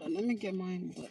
Let me get my book.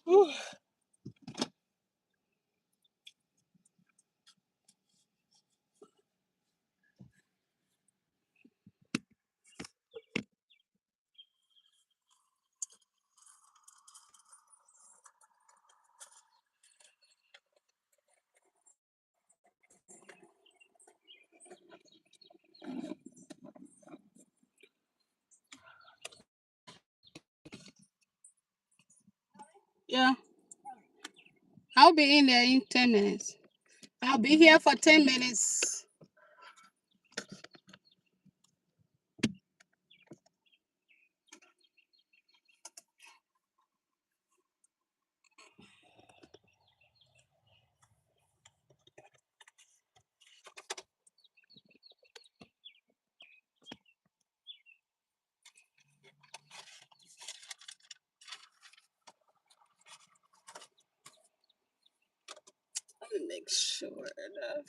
Whew. Yeah, I'll be in there in 10 minutes. I'll be here for 10 minutes. Let me make sure that.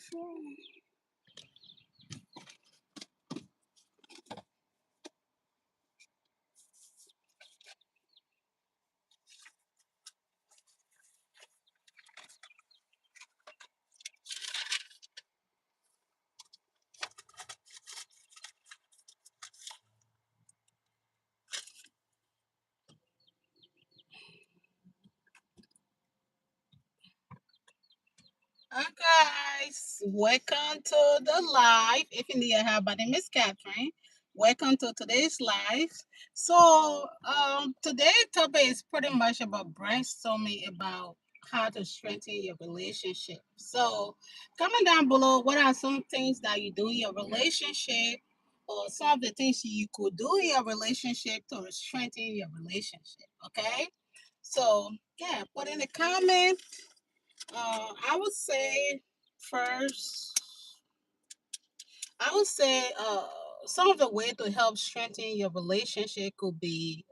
Hi guys, welcome to the live. If you need help, my name is Catherine. Welcome to today's live. So, today's topic is pretty much about brainstorming about how to strengthen your relationship. So, comment down below what are some things that you do in your relationship, or some of the things you could do in your relationship to strengthen your relationship. Okay, so yeah, put in the comment. I would say first, I would say some of the way to help strengthen your relationship could be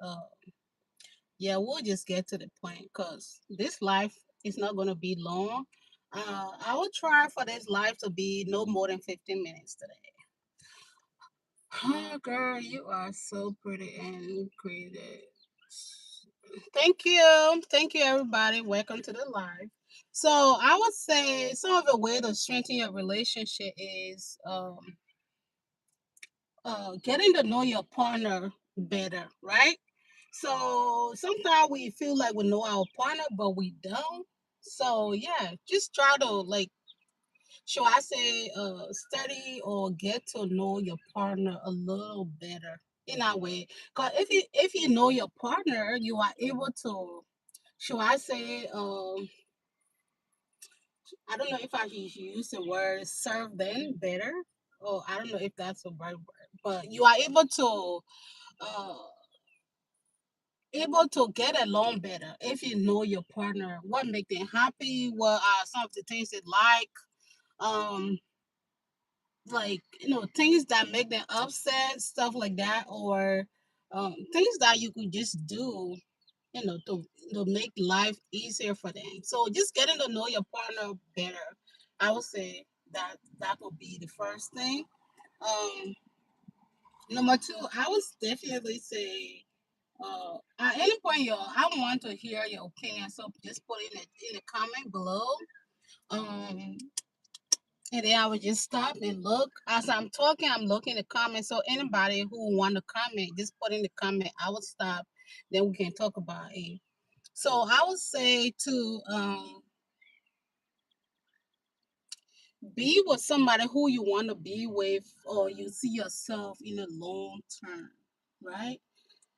yeah, we'll just get to the point because this life is not going to be long. I will try for this life to be no more than 15 minutes today. Oh, girl, you are so pretty and creative. Thank you. Thank you, everybody. Welcome to the live. So, I would say some of the way to strengthen your relationship is getting to know your partner better, right? So, sometimes we feel like we know our partner, but we don't. So, yeah, just try to, like, should I say, study or get to know your partner a little better in that way. Because if you know your partner, you are able to, should I say, I don't know if I should use the word serve them better, or I don't know if that's the right word, but you are uh, able to get along better if you know your partner, what make them happy, what are some of the things they um, like things that make them upset, stuff like that, or things that you could just do to make life easier for them. So just getting to know your partner better, I would say that would be the first thing. Um, Number two, I would definitely say, at any point, y'all, I want to hear your opinion. So just put in the comment below. Um, and then I would just stop and look. As I'm talking, I'm looking in the comments. So anybody who want to comment, just put in the comment. I would stop. Then we can talk about it. So I would say to be with somebody who you want to be with or you see yourself in the long term, right?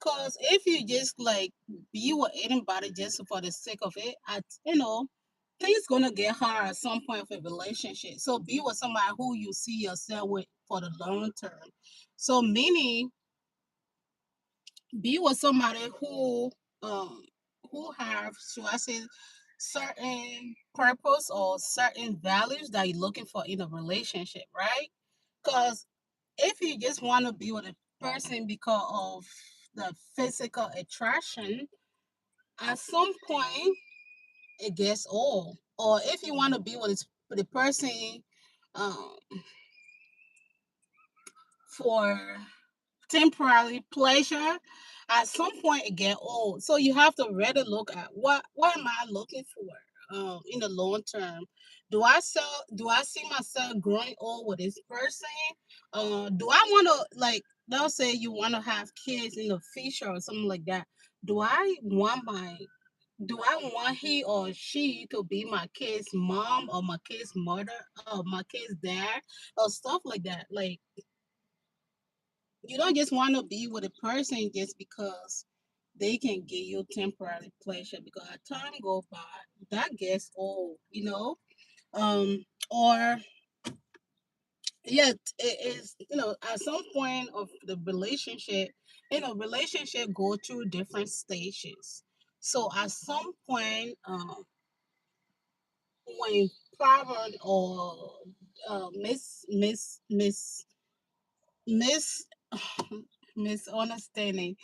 Cause if you just like be with anybody just for the sake of it, things gonna get hard at some point of a relationship. So be with somebody who you see yourself with for the long term. So meaning be with somebody um who have, should I say, certain purpose or certain values that you're looking for in a relationship, right? Because if you just want to be with a person because of the physical attraction, at some point it gets old. Or if you want to be with a person um, for temporary pleasure, at some point it get old. So you have to really look at what am I looking for in the long term. Do I see myself growing old with this person? Do I want to, like, they'll say you want to have kids in the future or something like that. Do I want my do I want he or she to be my kid's mom or my kid's mother or my kid's dad or stuff like that? Like, you don't just want to be with a person just because they can give you temporary pleasure, because as time go by, that gets old, or yet it is, at some point of the relationship, relationship go through different stages. So at some point, when Robert or miss misunderstanding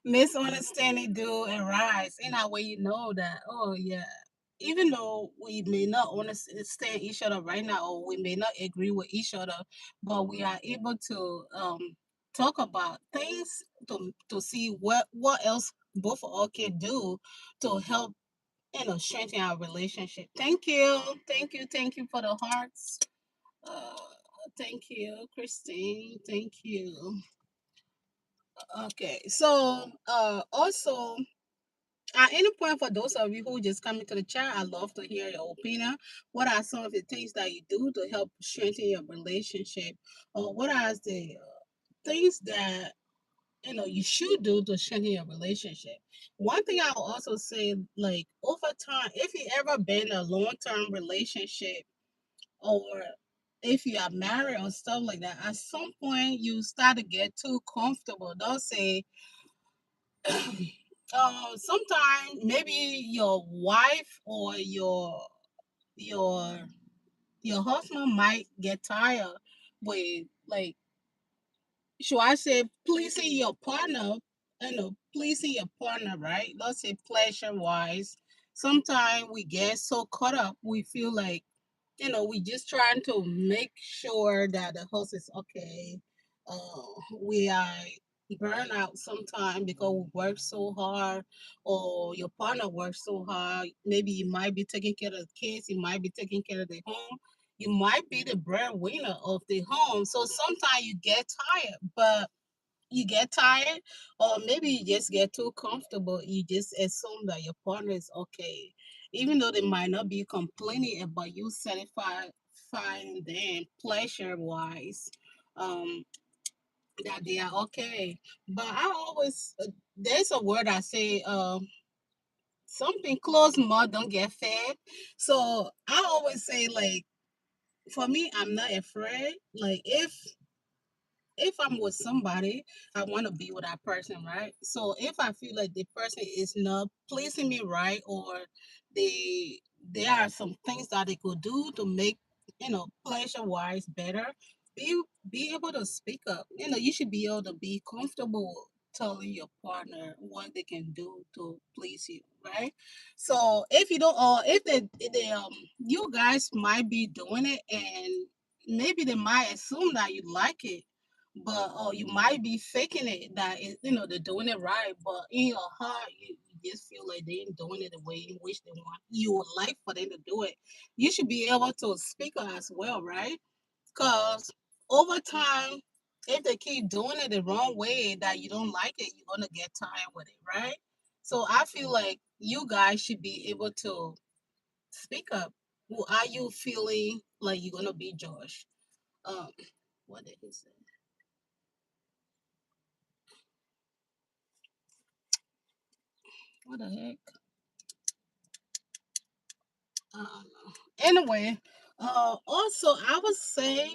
misunderstanding do arise in our way, that, oh yeah, even though we may not understand each other right now, or we may not agree with each other, but we are able to talk about things to see what else both of us can do to help, strengthen our relationship. Thank you for the hearts. uh Thank you, Christine. Thank you. Okay, so also, at any point, for those of you who just come into the chat, I love to hear your opinion. What are some of the things that you do to help strengthen your relationship, or what are the things that you should do to strengthen your relationship? One thing I will also say, like, over time, if you ever been in a long term relationship, or if you are married or stuff like that, at some point you start to get too comfortable. Don't say, sometimes maybe your wife or your your husband might get tired with, like, should I say, pleasing your partner, pleasing your partner, right? Let's say pleasure wise. Sometimes we get so caught up, we feel like, we just trying to make sure that the house is okay. We are burn out sometime because we work so hard, or your partner works so hard. Maybe you might be taking care of the kids, you might be taking care of the home, you might be the breadwinner of the home. So sometimes you get tired, or maybe you just get too comfortable. You just assume that your partner is okay, even though they might not be complaining about you satisfying them pleasure wise, um, that they are okay. But I always, there's a word I say, something closed mouth don't get fed. So I always say, like, for me, I'm not afraid. Like, if I'm with somebody, I want to be with that person, right? So if I feel like the person is not pleasing me right, or they there are some things that they could do to make, pleasure wise better, be be able to speak up. You should be able to be comfortable telling your partner what they can do to please you, right? So if you don't, or if they you guys might be doing it, and maybe they might assume that you like it, but you might be faking it, that they're doing it right, but in your heart you just feel like they ain't doing it the way in which they want you would like for them to do it. You should be able to speak up as well, right? Because over time, if they keep doing it the wrong way that you don't like it, you're gonna get tired with it, right? So I feel like you guys should be able to speak up. Who are you feeling like you're gonna be Josh? um what did he say? What the heck? I don't know. Anyway, also I would say,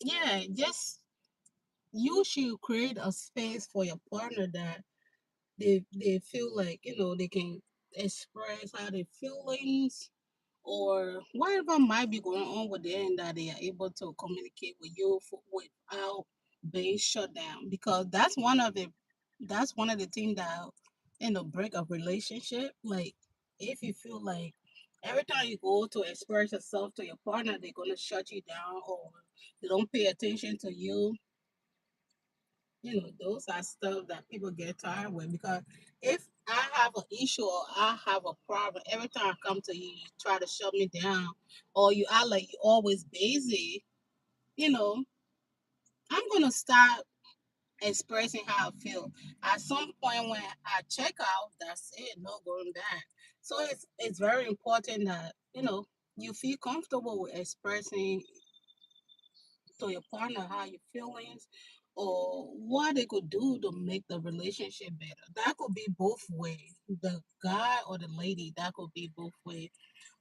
yeah, just you should create a space for your partner that they feel like they can express how they feelings or whatever might be going on with them, that they are able to communicate with you without being shut down, because that's one of the things that break a relationship. Like, if you feel like every time you go to express yourself to your partner, they're gonna shut you down, or they don't pay attention to you. Those are stuff that people get tired with, because if I have an issue or I have a problem, every time I come to you, you try to shut me down, or you are like you always busy, you know, I'm gonna start expressing how I feel. At some point when I check out, that's it, no going back. So it's very important that, you feel comfortable with expressing to your partner how your feelings or what they could do to make the relationship better. That could be both ways. The guy or the lady, that could be both ways.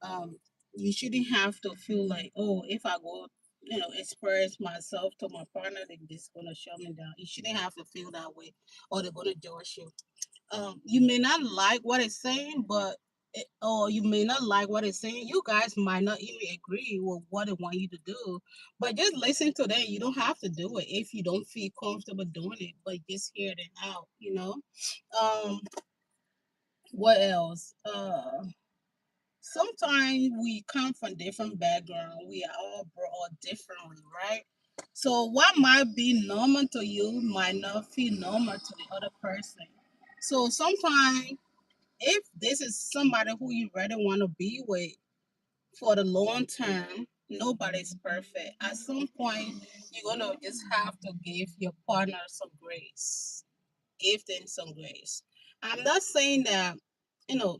Um, you shouldn't have to feel like, oh, if I go, express myself to my partner, they're just gonna shut me down. You shouldn't have to feel that way, or they're gonna judge you. You may not like what it's saying, or you may not like what it's saying. You guys might not even agree with what they want you to do, but just listen to them. You don't have to do it if you don't feel comfortable doing it, but just hear them out. Um, what else? Sometimes we come from different background. We are all brought up differently, right? So what might be normal to you might not feel normal to the other person. So sometimes, if this is somebody who you really want to be with for the long term, nobody's perfect. At some point, you're gonna just have to give your partner some grace. Give them some grace. I'm not saying that,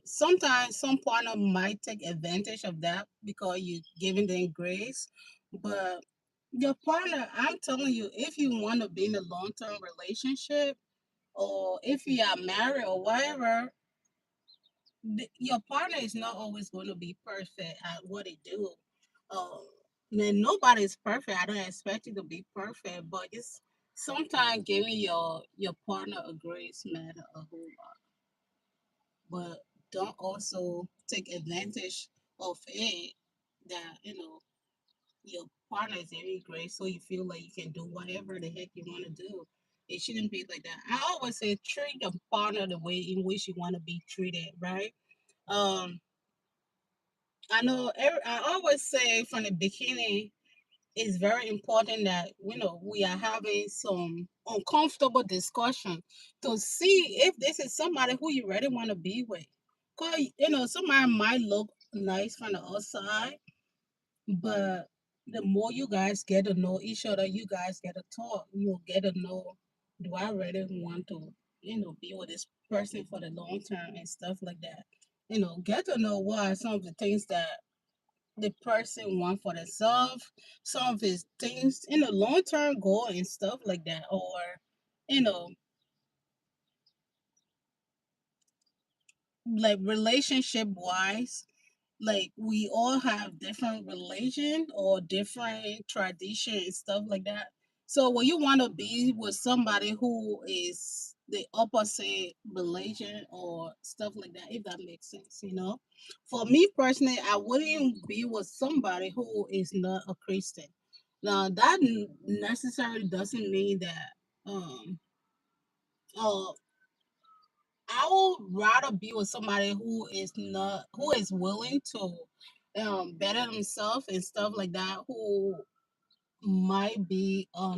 sometimes some partner might take advantage of that because you're giving them grace, but your partner, I'm telling you, if you want to be in a long term relationship, or if you are married or whatever, your partner is not always going to be perfect at what they do. Um, and nobody is perfect. I don't expect you to be perfect, but just sometimes giving your partner a grace matter a whole lot. But don't also take advantage of it, that your partner is giving you grace, so you feel like you can do whatever the heck you want to do. It shouldn't be like that. I always say treat your partner the way in which you want to be treated, right? Um, I know I always say from the beginning, it's very important that we are having some uncomfortable discussion to see if this is somebody who you really want to be with. Cause somebody might look nice from the outside, but the more you guys get to know each other, you guys get to talk. You'll get to know, do I really want to be with this person for the long term and stuff like that. Get to know what are some of the things that the person want for themselves, some of his things in the long term goal and stuff like that, or you know, like relationship wise, like we all have different religion or different tradition and stuff like that. So when you want to be with somebody who is the opposite religion or stuff like that, if that makes sense. For me personally, I wouldn't be with somebody who is not a Christian. Now that necessarily doesn't mean that uh I would rather be with somebody who is willing to better themselves and stuff like that, who might be a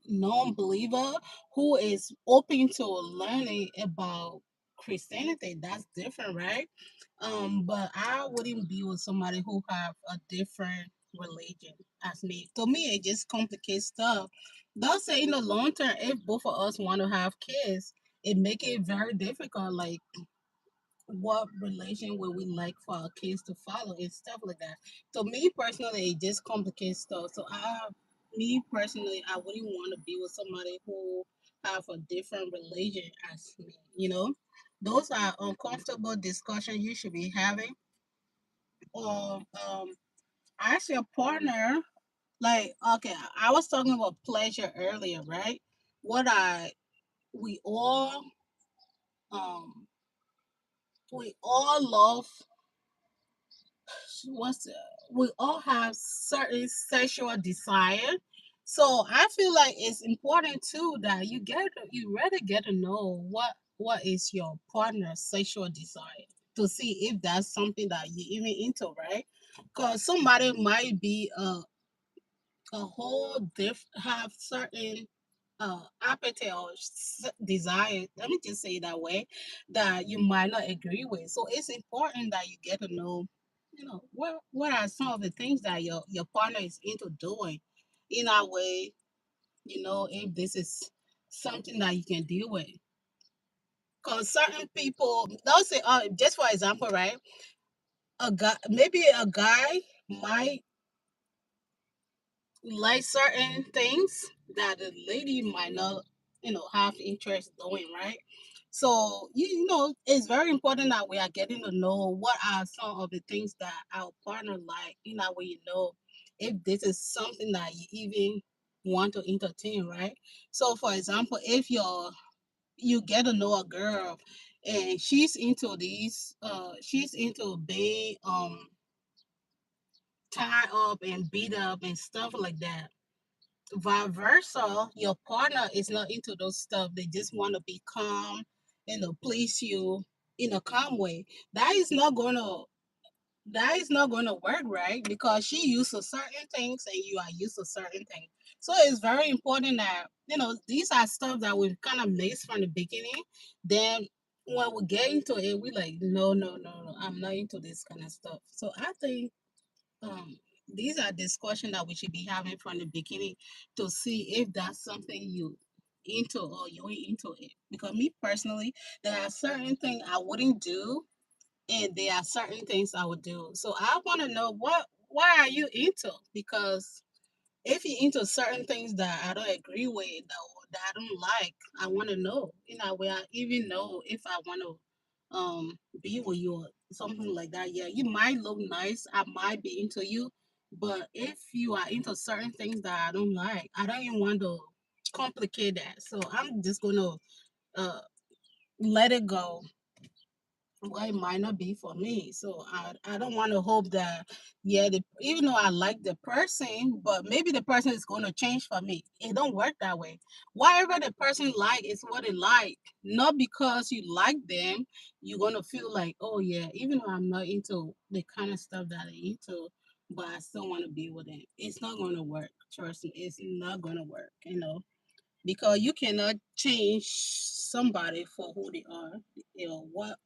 non-believer, who is open to learning about Christianity. That's different, right? But I wouldn't be with somebody who have a different religion as me. To me, it just complicates stuff. Thus, say in the long term, if both of us want to have kids, it make it very difficult. Like, what relation would we like for our kids to follow and stuff like that. So me personally, it just complicates stuff. So me personally, I wouldn't want to be with somebody who have a different religion as me. Those are uncomfortable discussions you should be having. Or ask your partner, like, okay, I was talking about pleasure earlier, right? What I we all um we all love what's the, we all have certain sexual desire. So I feel like it's important too that you rather get to know what is your partner's sexual desire, to see if that's something that you even into, right? Because somebody might be a whole have certain appetite or desire, let me just say it that way, that you might not agree with. So it's important that you get to know, what are some of the things that your partner is into doing, in a way, if this is something that you can deal with. Because certain people, they'll say, just for example, right, a guy might like certain things that the lady might not, have interest doing, right? So it's very important that we are getting to know what are some of the things that our partner like, in that way, if this is something that you even want to entertain, right? So for example, if you get to know a girl and she's into being tied up and beat up and stuff like that. Vice versa, your partner is not into those stuff. They just want to be calm, please you in a calm way. That is not gonna that is not gonna work, right? Because she used to certain things and you are used to certain things. So it's very important that these are stuff that we've kind of mixed from the beginning. Then when we get into it, we like, no, no, no, no, I'm not into this kind of stuff. So I think um, these are discussions that we should be having from the beginning, to see if that's something you into or you ain't into it. Because me personally, there are certain things I wouldn't do, and there are certain things I would do. So I want to know why are you into? Because if you're into certain things that I don't agree with, that I don't like, I want to know. Where I even know if I want to be with you or something like that. Yeah, you might look nice. I might be into you, but if you are into certain things that I don't like, I don't even want to complicate that. So I'm just gonna uh let it go. Well, it might not be for me. So I don't want to hope that, yeah, even though I like the person, but maybe the person is going to change for me. It don't work that way. Whatever the person like is what they like. Not because you like them, you're going to feel like, oh yeah, even though I'm not into the kind of stuff that they're into, but I still want to be with them. It's not going to work. Trust me, it's not going to work. Because you cannot change somebody for who they are,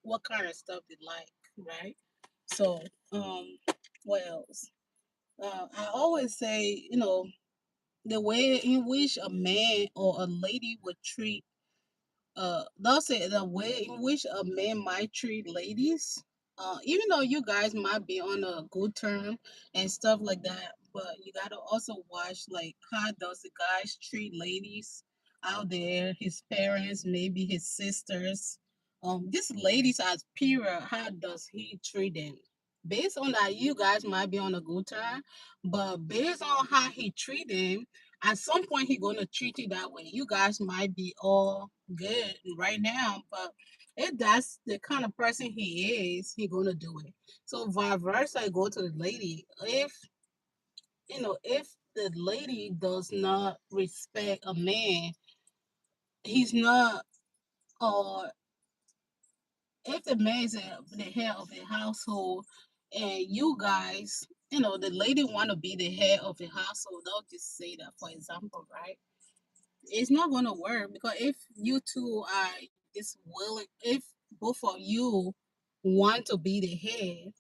what kind of stuff they like, right? So what else? I always say, the way in which a man or a lady would treat, they'll say the way in which a man might treat ladies, even though you guys might be on a good term and stuff like that, but you gotta also watch, like, how does the guys treat ladies out there, his parents, maybe his sisters, these ladies as period, how does he treat them? Based on that, you guys might be on a good term, but based on how he treat them, at some point he gonna treat you that way. You guys might be all good right now, but if that's the kind of person he is, he gonna do it. So vice versa, I go to the lady. If the lady does not respect a man, he's not, or if the man is the head of the household, and you guys, the lady want to be the head of the household, they'll just say that, for example, right? It's not going to work, because if you two are just willing, if both of you want to be the head,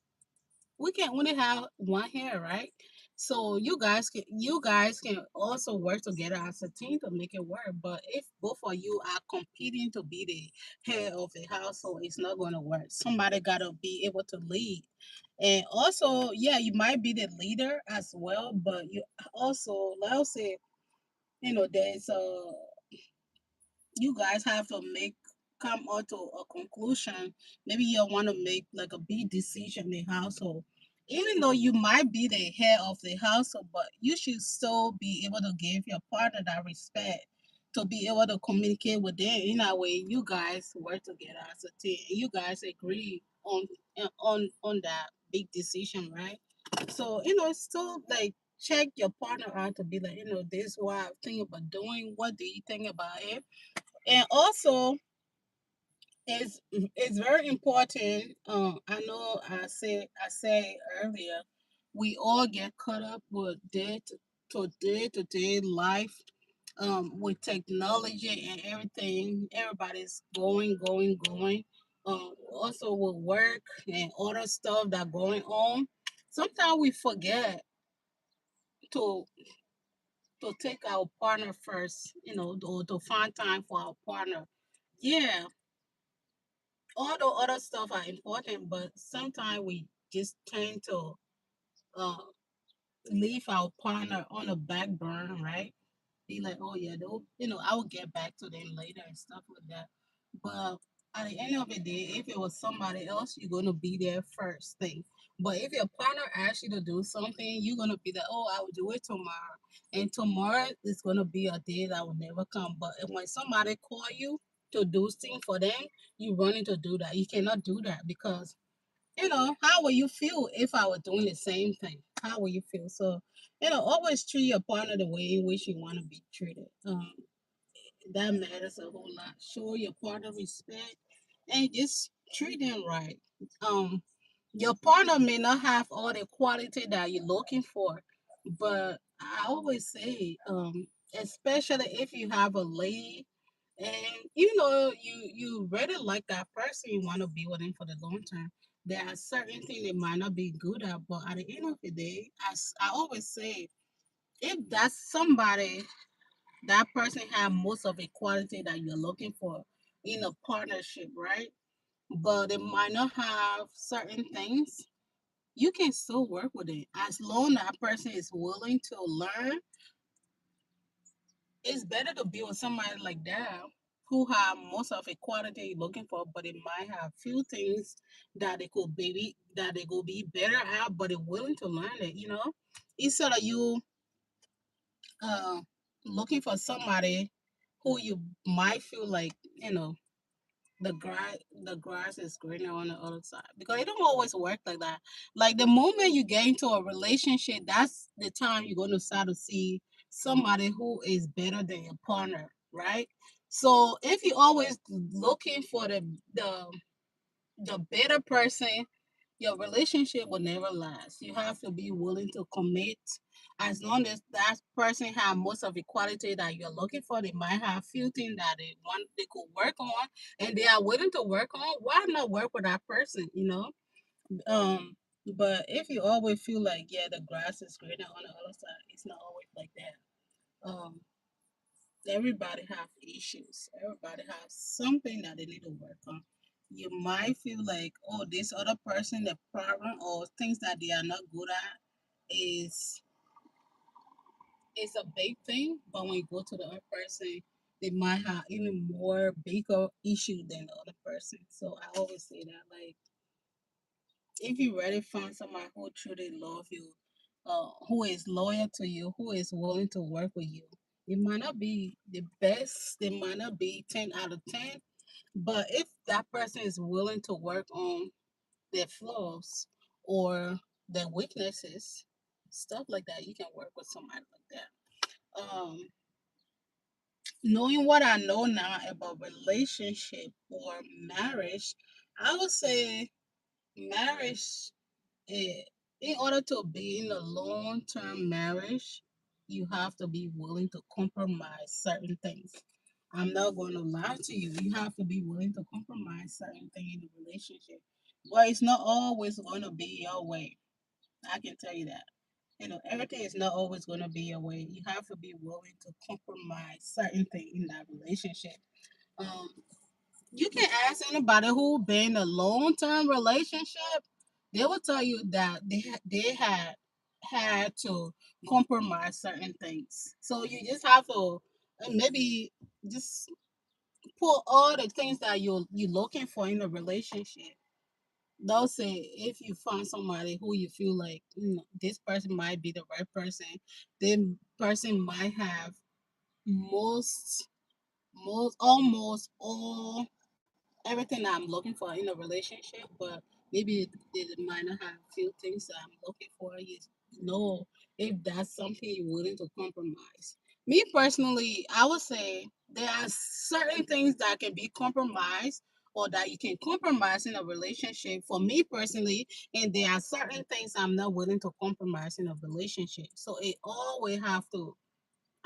we can only have one head, right? So you guys can also work together as a team to make it work. But if both of you are competing to be the head of the household, it's not going to work. Somebody got to be able to lead. And also, yeah, you might be the leader as well, but you also, like I say, there's you guys have to make come out to a conclusion. Maybe you want to make like a big decision in the household. Even though you might be the head of the household, but you should still be able to give your partner that respect to be able to communicate with them in a way you guys work together as a team. You guys agree on that big decision, right? So still like check your partner out to be like, this is what I think about doing. What do you think about it? And also, it's very important. I know I say earlier, we all get caught up with day to day life. With technology and everything, everybody's going. Also with work and other stuff that going on. Sometimes we forget to take our partner first. To find time for our partner. Yeah, all the other stuff are important, but sometimes we just tend to uh, leave our partner on the back burner, right? Be like, oh yeah, I will get back to them later and stuff like that. But at the end of the day, if it was somebody else, you're gonna be there first thing. But if your partner asks you to do something, you're gonna be like, oh, I will do it tomorrow. And tomorrow is gonna be a day that will never come. But when somebody call you to do things for them, you running to do that. You cannot do that because how will you feel if I were doing the same thing? How will you feel? So, always treat your partner the way in which you want to be treated. That matters a whole lot. Show your partner respect and just treat them right. Um, your partner may not have all the quality that you're looking for, but I always say, especially if you have a lady and you really like that person, you want to be with them for the long term. There are certain things they might not be good at, but at the end of the day, as I always say, if that's somebody, that person have most of the quality that you're looking for in a partnership, right? But they might not have certain things. You can still work with it as long that person is willing to learn. It's better to be with somebody like that who have most of the quality you're looking for, but it might have few things that they could be better at, but they're willing to learn it. Instead of you uh looking for somebody who you might feel like the grass is greener on the other side, because it don't always work like that. Like the moment you get into a relationship, that's the time you're going to start to see somebody who is better than your partner, right? So if you're always looking for the better person, your relationship will never last. You have to be willing to commit. As long as that person have most of the quality that you're looking for, they might have few things that they could work on, and they are willing to work on. Why not work with that person? Um. But if you always feel like, yeah, the grass is greener on the other side, it's not always like that. Everybody have issues. Everybody has something that they need to work on. You might feel like, oh, this other person, the problem or things that they are not good at is a big thing. But when you go to the other person, they might have even more bigger issue than the other person. So I always say that, like, if you really find somebody who truly love you, who is loyal to you, who is willing to work with you, it might not be the best, they might not be 10 out of 10, but if that person is willing to work on their flaws or their weaknesses, stuff like that, you can work with somebody like that. Knowing what I know now about relationship or marriage, I would say marriage, eh, in order to be in a long term marriage, you have to be willing to compromise certain things. I'm not going to lie to you. You have to be willing to compromise certain things in a relationship. But it's not always going to be your way. I can tell you that. Everything is not always going to be your way. You have to be willing to compromise certain things in that relationship. Um, you can ask anybody who been in a long term relationship. They will tell you that they had to compromise certain things. So you just have to maybe just put all the things that you're looking for in a relationship. They'll say if you find somebody who you feel like this person might be the right person, then person might have most most almost all everything that I'm looking for in a relationship, but maybe they might not have few things that I'm looking for. You know, if that's something you're willing to compromise. Me personally, I would say there are certain things that can be compromised or that you can compromise in a relationship for me personally, and there are certain things I'm not willing to compromise in a relationship. So it always have to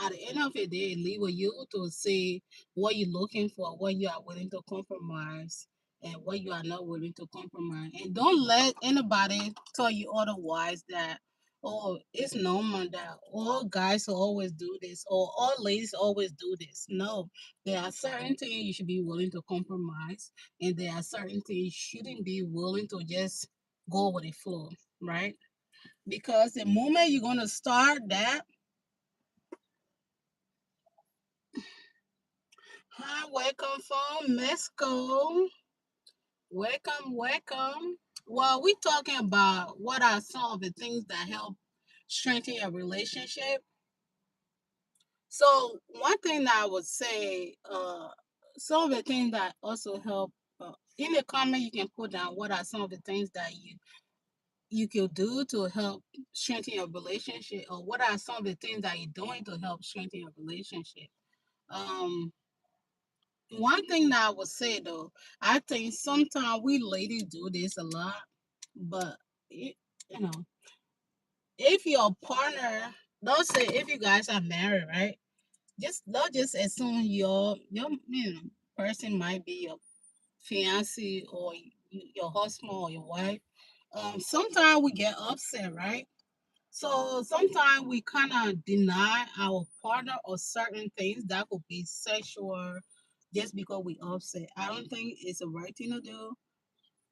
at the end of the day, leave with you to see what you're looking for, what you are willing to compromise, and what you are not willing to compromise. And don't let anybody tell you otherwise that, oh, it's normal that all guys will always do this or all ladies always do this. No, there are certain things you should be willing to compromise, and there are certain things you shouldn't be willing to just go with the flow, right? Because the moment you're going to start that, hi, welcome from Mexico. Welcome, welcome. Well, we're talking about what are some of the things that help strengthen a relationship. So, one thing that I would say, some of the things that also help. In the comment, you can put down what are some of the things that you could do to help strengthen your relationship, or what are some of the things that you're doing to help strengthen your relationship. Um, One thing that I would say though, I think sometimes we ladies do this a lot, but it, you know, if your partner, don't say if you guys are married, right? Just don't just assume your person might be your fiance or your husband or your wife. Sometimes we get upset, right? So sometimes we kind of deny our partner or certain things that could be sexual just because we upset. I don't think it's the right thing to do.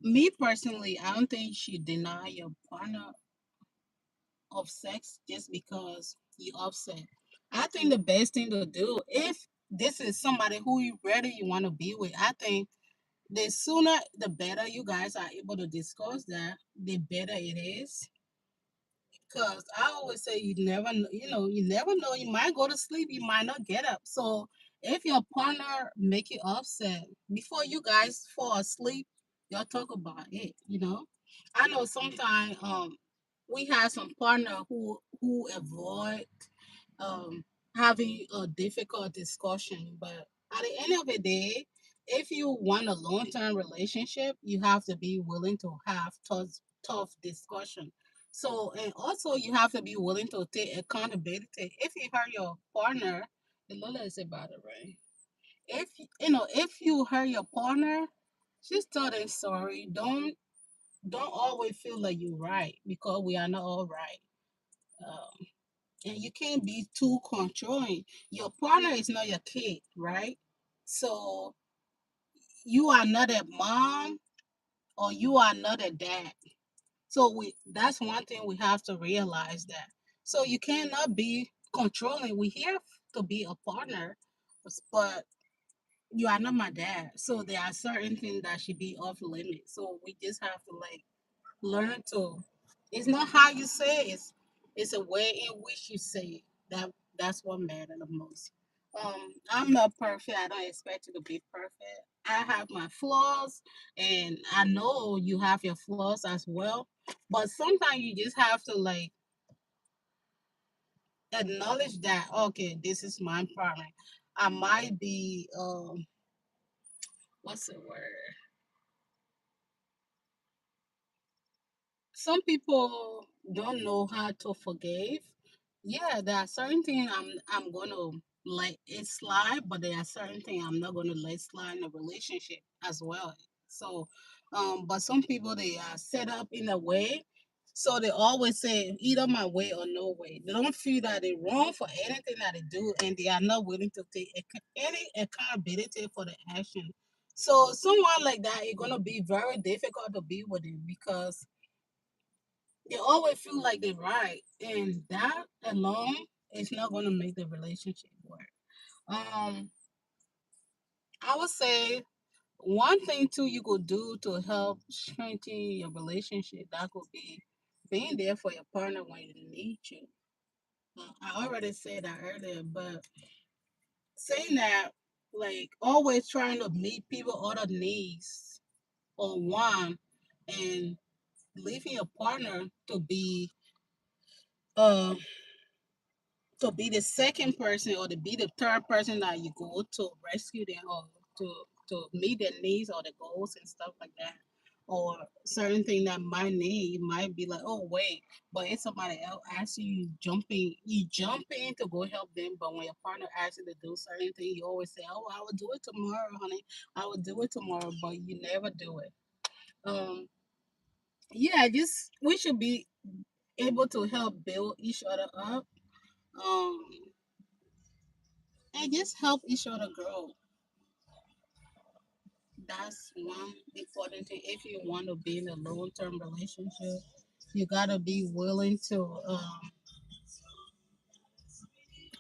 Me personally, I don't think you should deny your partner of sex just because you upset. I think the best thing to do, if this is somebody who you really you want to be with, I think the sooner the better you guys are able to discuss that, the better it is. Cause I always say you never, you never know. You might go to sleep, you might not get up. So if your partner make you upset before you guys fall asleep, y'all talk about it. I know sometimes we have some partner who avoid um having a difficult discussion, but at the end of the day, if you want a long term relationship, you have to be willing to have tough discussion. So, and also you have to be willing to take accountability. If you hurt your partner, the Lola is about it, right? If you hurt your partner, just tell them sorry. Don't always feel like you're right because we are not all right. Um, and you can't be too controlling. Your partner is not your kid, right? So you are not a mom or you are not a dad. So we that's one thing we have to realize that. So you cannot be controlling. We here to be a partner, but you are not my dad. So there are certain things that should be off limit. So we just have to like learn to. It's not how you say it, it's a way in which you say it. That's what matters the most. I'm not perfect. I don't expect you to be perfect. I have my flaws, and I know you have your flaws as well. But sometimes you just have to like acknowledge that okay, this is my problem. I might be what's the word? Some people don't know how to forgive. Yeah, there are certain things I'm gonna let it slide, but there are certain things I'm not gonna let slide in a relationship as well. So, but some people they are set up in a way, so they always say either my way or no way. They don't feel that they're wrong for anything that they do, and they are not willing to take any accountability for the action. So someone like that is gonna be very difficult to be with them because they always feel like they're right, and that alone is not going to make the relationship work. Um, I would say one thing too you could do to help strengthen your relationship, that could be being there for your partner when you need you. I already said that earlier, but saying that, like, always trying to meet people other needs on one, and leaving your partner uh to be the second person, or to be the third person that you go to rescue them, or to meet their needs or the goals and stuff like that. Or certain thing that might need, you might be like, oh wait, but it's somebody else asking you, you jump in to go help them. But when your partner asks you to do certain thing, you always say, oh, I will do it tomorrow, honey. I will do it tomorrow, but you never do it. Yeah, just we should be able to help build each other up. Um, and just help each other grow. That's one important thing. If you want to be in a long term relationship, you gotta be willing to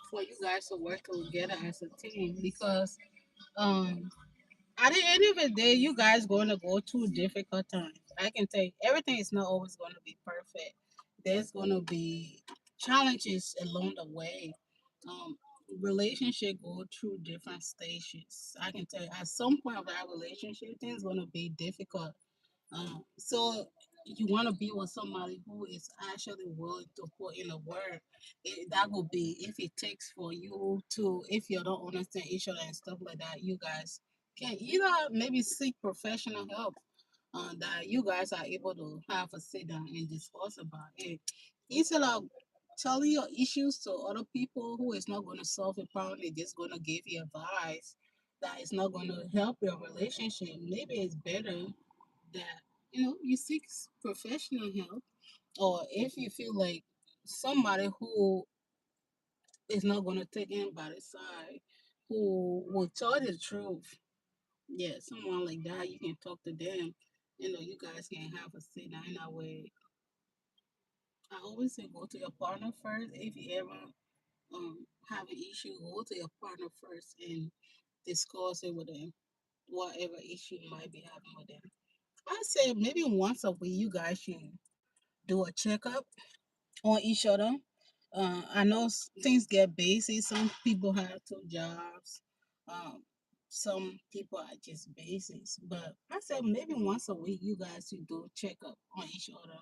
for you guys to work together as a team, because um at the end of the day, you guys going to go through difficult times. I can tell you, everything is not always going to be perfect. There's going to be challenges along the way. Um, Relationship go through different stages. I can tell you, at some point of that relationship, things going to be difficult. So you want to be with somebody who is actually willing to put in the work. That would be, if it takes for you to, if you don't understand each other and stuff like that, you guys can either maybe seek professional help, that you guys are able to have a sit down and discuss about it. Instead of telling your issues to other people who is not going to solve the problem, they're just going to give you advice that is not going to help your relationship. Maybe it's better that you seek professional help, or if you feel like somebody who is not going to take anybody's side, who will tell the truth. Yeah, someone like that, you can talk to them. You guys can have a sit down in that way. I always say go to your partner first. If you ever have an issue, go to your partner first and discuss it with them, whatever issue you might be having with them. I say maybe once a week you guys should do a checkup on each other. I know things get busy. Some people have two jobs. Um, some people are just basics. But I said maybe once a week you guys should do a checkup on each other.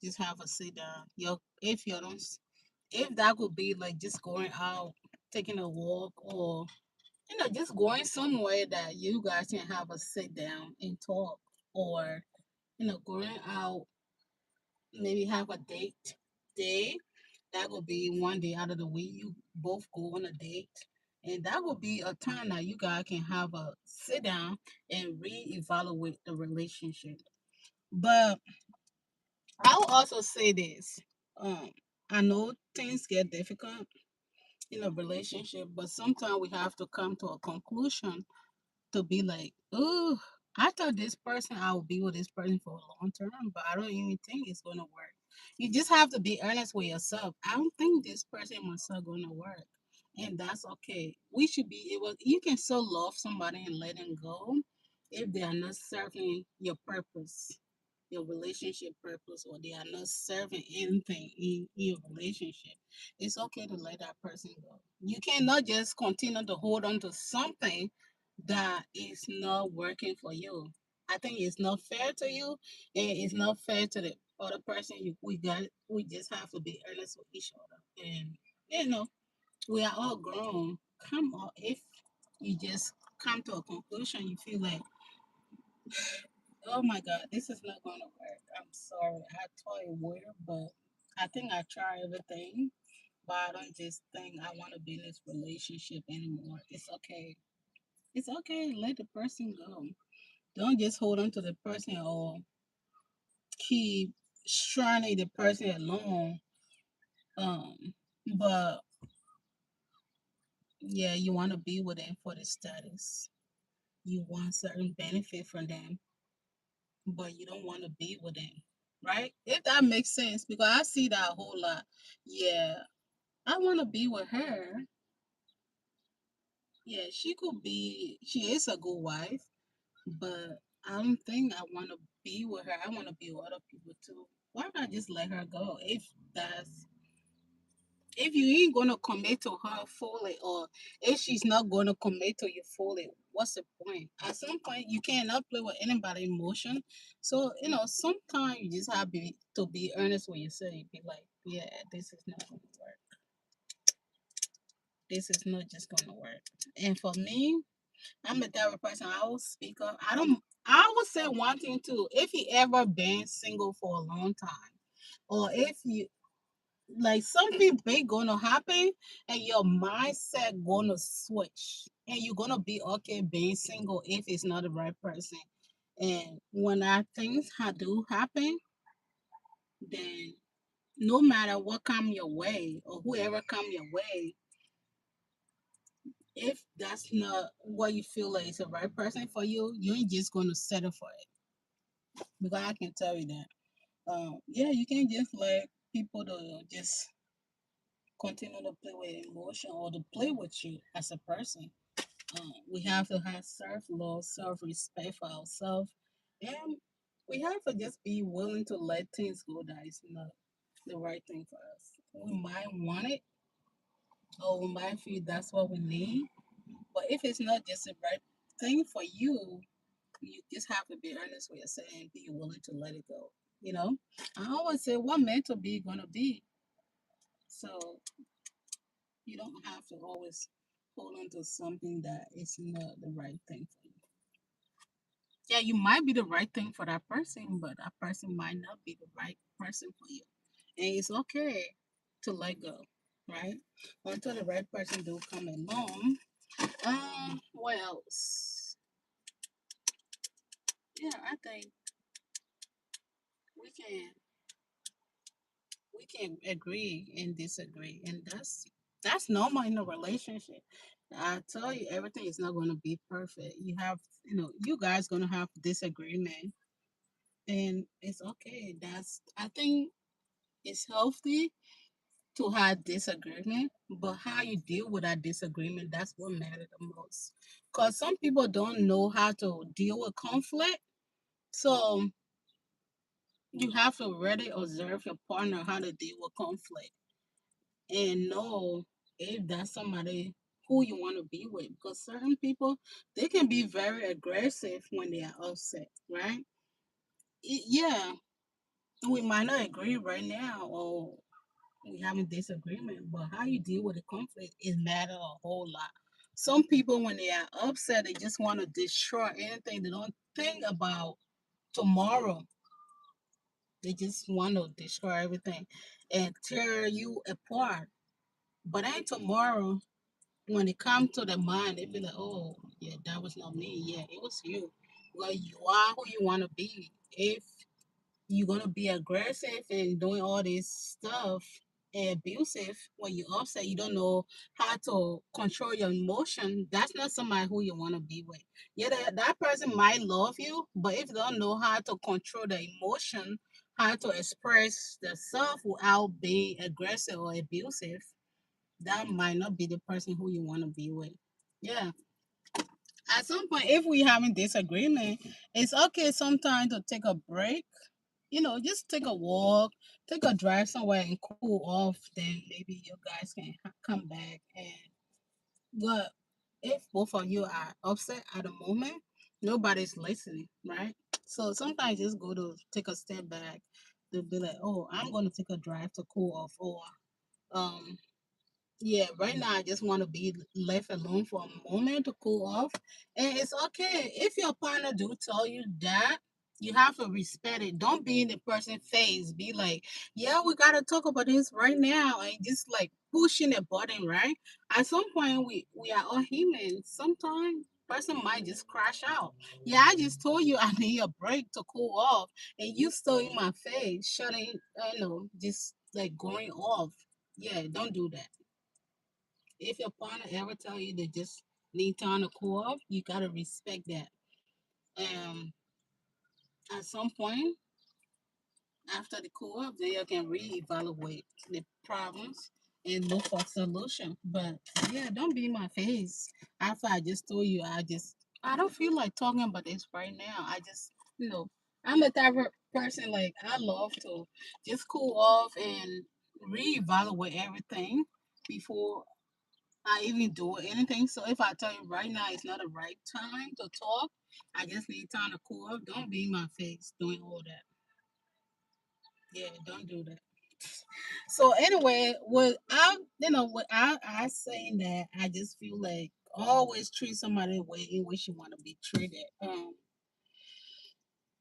Just have a sit down. If you don't, if that could be like just going out, taking a walk, or just going somewhere that you guys can have a sit down and talk, or going out, maybe have a date day. That would be one day out of the week. You both go on a date. And that would be a time that you guys can have a sit down and reevaluate the relationship. But I'll also say this. Um, I know things get difficult in a relationship, but sometimes we have to come to a conclusion to be like, oh, I thought this person, I would be with this person for a long term, but I don't even think it's gonna work. You just have to be honest with yourself. I don't think this person is not gonna work. And that's okay. We should be able, you can still love somebody and let them go if they are not serving your purpose, your relationship purpose, or they are not serving anything in your relationship. It's okay to let that person go. You cannot just continue to hold on to something that is not working for you. I think it's not fair to you, and it's not fair to the other person. We just have to be honest with each other, and you know we are all grown. Come on, if you just come to a conclusion, you feel like, oh my God, this is not going to work. I'm sorry, I thought it would, but I think I tried everything, but I don't just think I want to be in this relationship anymore. It's okay. It's okay. Let the person go. Don't just hold on to the person, or keep straining the person along. Um, but yeah, you want to be with them for the status. You want certain benefit from them, but you don't want to be with them, right? If that makes sense, because I see that a whole lot. Yeah, I want to be with her, Yeah, she could be. She is a good wife, but I don't think I want to be with her. I want to be with other people too. Why not just let her go? That's if you ain't gonna commit to her fully, or if she's not gonna commit to you fully, what's the point? At some point, you cannot play with anybody's emotion. So sometimes you just have to be earnest when you say, be like, yeah, this is not gonna work. This is not just gonna work. And for me, I'm the type of person I will speak up. I don't. I would say one thing too. If you ever been single for a long time, or if you like something big gonna happen, and your mindset gonna switch, and you're gonna be okay being single if it's not the right person. And when that things do happen, then no matter what come your way or whoever come your way, if that's not what you feel like is the right person for you, you ain't just gonna settle for it. Because I can tell you that. Yeah, you can't just let people to just continue to play with emotion or to play with you as a person. We have to have self love, self respect for ourselves, and we have to just be willing to let things go that is not the right thing for us. We might want it, or we might feel that's what we need, but if it's not just the right thing for you, you just have to be honest with yourself and be willing to let it go. You know, I always say what meant to be gonna be. So you don't have to always hold on to something that is not the right thing for you. Yeah, you might be the right thing for that person, but that person might not be the right person for you. And it's okay to let go, right? Until the right person do come along. What else? Yeah, I think we can we can agree and disagree, and that's normal in a relationship. I tell you, everything is not going to be perfect. You have, you guys going to have disagreement, and it's okay. That's I think it's healthy to have disagreement, but how you deal with that disagreement, that's what matters the most. Because some people don't know how to deal with conflict, so you have to really observe your partner how to deal with conflict and know if that's somebody who you want to be with, because certain people, they can be very aggressive when they are upset, right? Yeah, we might not agree right now, or we having disagreement, but how you deal with the conflict is matter a whole lot. Some people, when they are upset, they just want to destroy anything. They don't think about tomorrow. They just want to destroy everything and tear you apart. But ain't tomorrow, when it comes to the mind, they be like, oh, yeah, that was not me. Yeah, it was you. Well, you are who you want to be. If you're going to be aggressive and doing all this stuff and abusive when you're upset, you don't know how to control your emotion, that's not somebody who you want to be with. Yeah, that person might love you, but if they don't know how to control the emotion, how to express themselves without being aggressive or abusive, that might not be the person who you want to be with. Yeah. At some point, if we having disagreement, it's okay sometimes to take a break. Just take a walk, take a drive somewhere and cool off. Then maybe you guys can come back. But if both of you are upset at the moment, nobody's listening, right? So sometimes just go to take a step back to be like, oh, I'm going to take a drive to cool off, or um yeah, right now I just want to be left alone for a moment to cool off. And it's okay. If your partner do tell you that, you have to respect it. Don't be in the person's face. Be like, yeah, we gotta talk about this right now. And just like pushing a button, right? At some point we are all human. Sometimes person might just crash out. Yeah, I just told you I need a break to cool off. And you still in my face, shutting, just like going off. Yeah, don't do that. If your partner ever tell you to just need time to cool off, you gotta respect that. Um, at some point after the cool off, then you can reevaluate the problems and look for solution. But yeah, don't be in my face. After I just told you, I don't feel like talking about this right now. I just you know I'm the type of person like I love to just cool off and reevaluate everything before I even do anything. So if I tell you right now it's not the right time to talk, I just need time to cool off. Don't be in my face doing all that. Yeah, don't do that. So anyway, what I saying that I just feel like always treat somebody the way in which you want to be treated.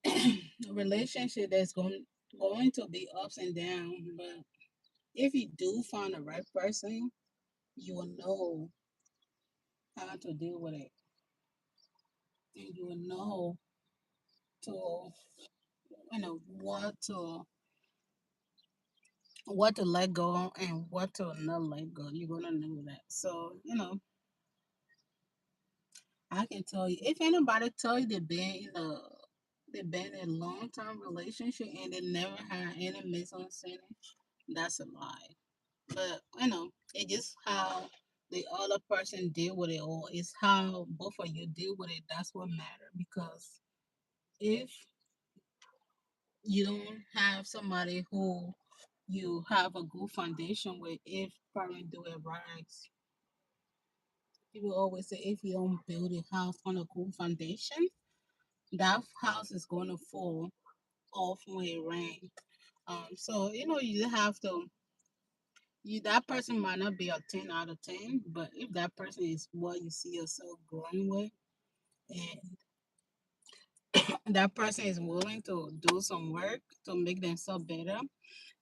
A relationship that's going to be ups and downs, but if you do find the right person, you will know how to deal with it, and you will know to what to let go and what to not let go. You're gonna know that. So I can tell you, if anybody tell you they've been in a long term relationship and they never had any misunderstanding, that's a lie. But it's just how the other person deal with it, or it's how both of you deal with it. That's what matter. Because if you don't have somebody who you have a good foundation with, if parents do it right, people always say if you don't build a house on a good foundation, that house is going to fall off when it rains. So you have to. That person might not be a 10 out of 10, but if that person is what you see yourself growing with, and that person is willing to do some work to make themselves better,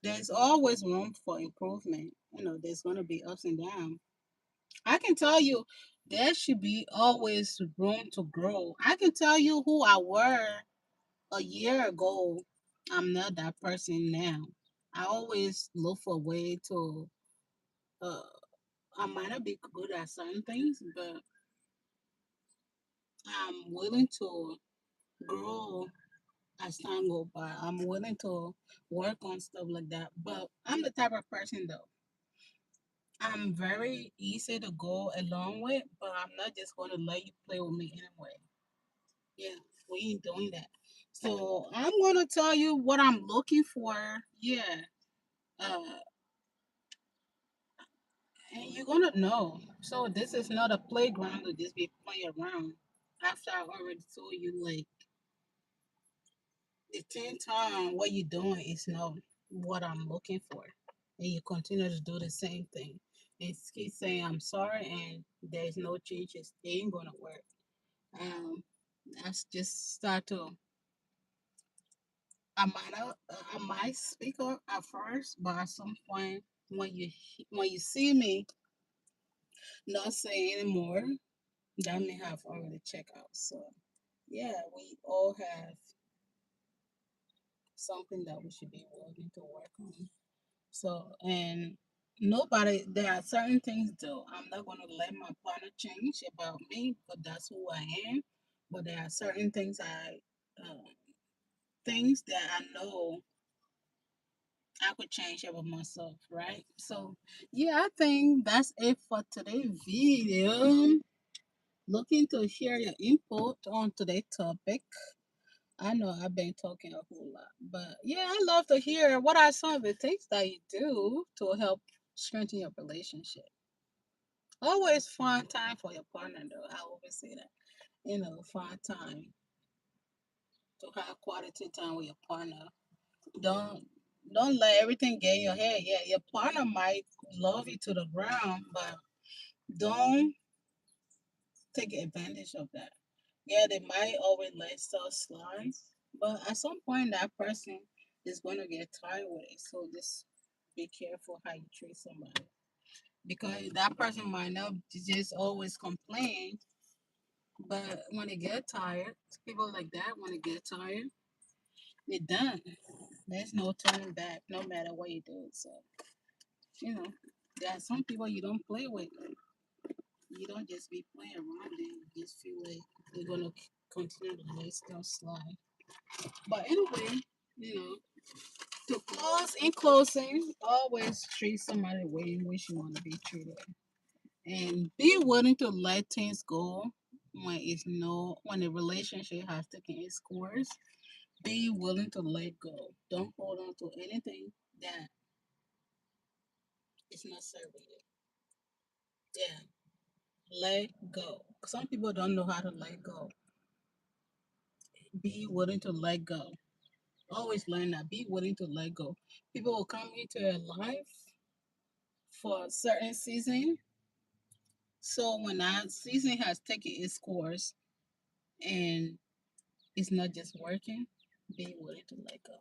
there's always room for improvement. There's going to be ups and downs. I can tell you, there should be always room to grow. I can tell you who I were a year ago. I'm not that person now. I always look for a way to. Uh, I might not be good at certain things, but I'm willing to grow as time go by. I'm willing to work on stuff like that. But I'm the type of person though. I'm very easy to go along with, but I'm not just going to let you play with me anyway. Yeah, we ain't doing that. So I'm gonna tell you what I'm looking for. Yeah, uh, and you're gonna know. So this is not a playground to just be playing around. After I already told you, like the 10th time, what you're doing is not what I'm looking for, and you continue to do the same thing. And keep saying I'm sorry, and there's no changes. It ain't gonna work. Um, that's just start to I might speak up at first, but at some point when you see me not saying anymore, that may have already checked out. So yeah, we all have something that we should be willing to work on. So and nobody there are certain things though. I'm not gonna let my partner change about me, but that's who I am. But there are certain things that I know I could change about myself, right? So, yeah, I think that's it for today's video. Looking to hear your input on today's topic. I know I've been talking a whole lot, but yeah, I love to hear what are some of the things that you do to help strengthen your relationship. Always find time for your partner, though. I always say that. Find time to have quality time with your partner. Don't don't let everything get in your head. Yeah, your partner might love you to the ground, but don't take advantage of that. Yeah, they might always let stuff slide, but at some point that person is going to get tired with it. So just be careful how you treat somebody because that person might not just always complain, but when they get tired, people like that when they get tired, they're done. There's no turning back, no matter what you do. So you know, there are some people you don't play with. You don't just be playing around and you just feel like they're gonna continue to let stuff slide. But anyway, you know, To close, in closing, always treat somebody the way in which you want to be treated, and be willing to let things go when a relationship has taken its course. Be willing to let go. Don't hold on to anything that is not serving you. Yeah, let go. Some people don't know how to let go. Be willing to let go. Always learn that. Be willing to let go. People will come into your life for a certain season. So when that season has taken its course and it's not just working, be willing to let go.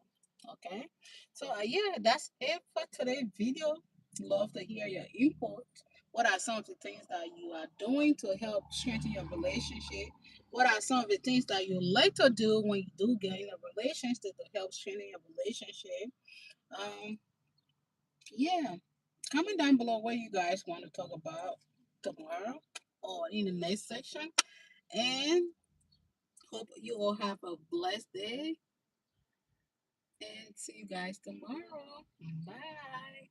Okay. So yeah, that's it for today's video. Love to hear your input. What are some of the things that you are doing to help strengthen your relationship? What are some of the things that you like to do when you do get in a relationship to help strengthen your relationship? Um, yeah, comment down below what you guys want to talk about tomorrow or in the next section. And hope you all have a blessed day and see you guys tomorrow. Bye.